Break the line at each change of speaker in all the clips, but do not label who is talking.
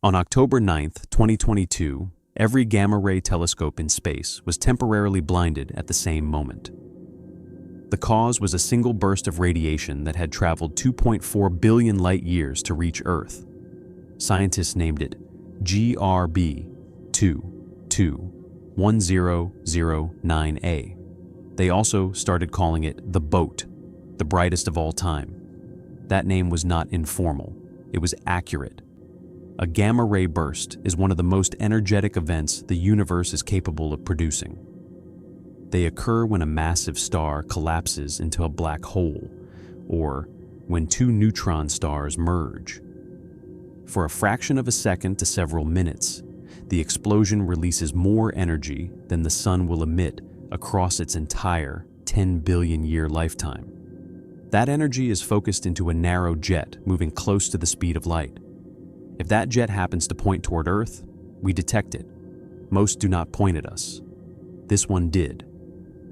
On October 9th, 2022, every gamma-ray telescope in space was temporarily blinded at the same moment. The cause was a single burst of radiation that had traveled 2.4 billion light-years to reach Earth. Scientists named it GRB-221009A. They also started calling it the Boat, the brightest of all time. That name was not informal, it was accurate. A gamma-ray burst is one of the most energetic events the universe is capable of producing. They occur when a massive star collapses into a black hole, or when two neutron stars merge. For a fraction of a second to several minutes, the explosion releases more energy than the sun will emit across its entire 10 billion year lifetime. That energy is focused into a narrow jet moving close to the speed of light. If that jet happens to point toward Earth, we detect it. Most do not point at us. This one did.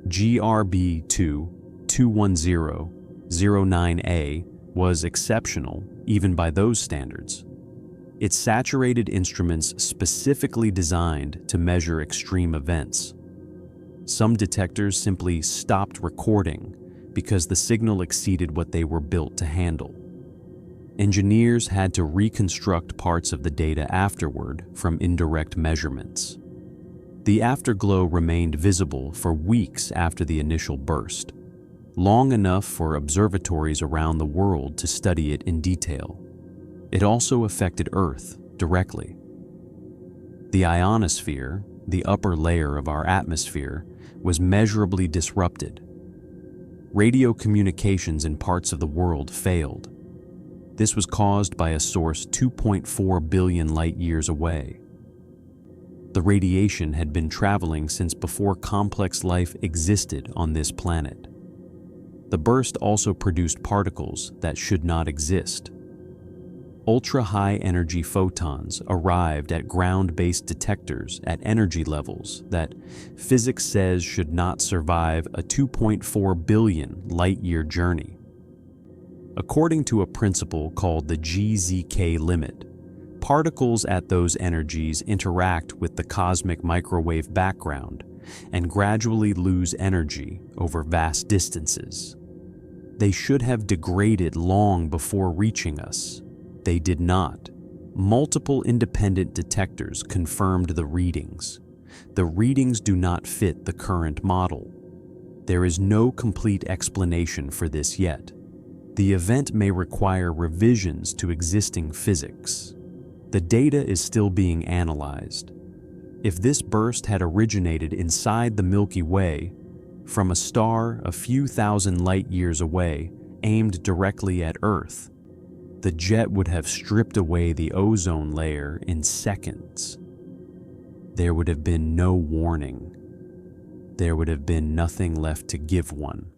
GRB-221009A was exceptional, even by those standards. It saturated instruments specifically designed to measure extreme events. Some detectors simply stopped recording because the signal exceeded what they were built to handle. Engineers had to reconstruct parts of the data afterward from indirect measurements. The afterglow remained visible for weeks after the initial burst, long enough for observatories around the world to study it in detail. It also affected Earth directly. The ionosphere, the upper layer of our atmosphere, was measurably disrupted. Radio communications in parts of the world failed. This was caused by a source 2.4 billion light-years away. The radiation had been traveling since before complex life existed on this planet. The burst also produced particles that should not exist. Ultra-high energy photons arrived at ground-based detectors at energy levels that physics says should not survive a 2.4 billion light-year journey. According to a principle called the GZK limit, particles at those energies interact with the cosmic microwave background and gradually lose energy over vast distances. They should have degraded long before reaching us. They did not. Multiple independent detectors confirmed the readings. The readings do not fit the current model. There is no complete explanation for this yet. The event may require revisions to existing physics. The data is still being analyzed. If this burst had originated inside the Milky Way, from a star a few thousand light-years away, aimed directly at Earth, the jet would have stripped away the ozone layer in seconds. There would have been no warning. There would have been nothing left to give one.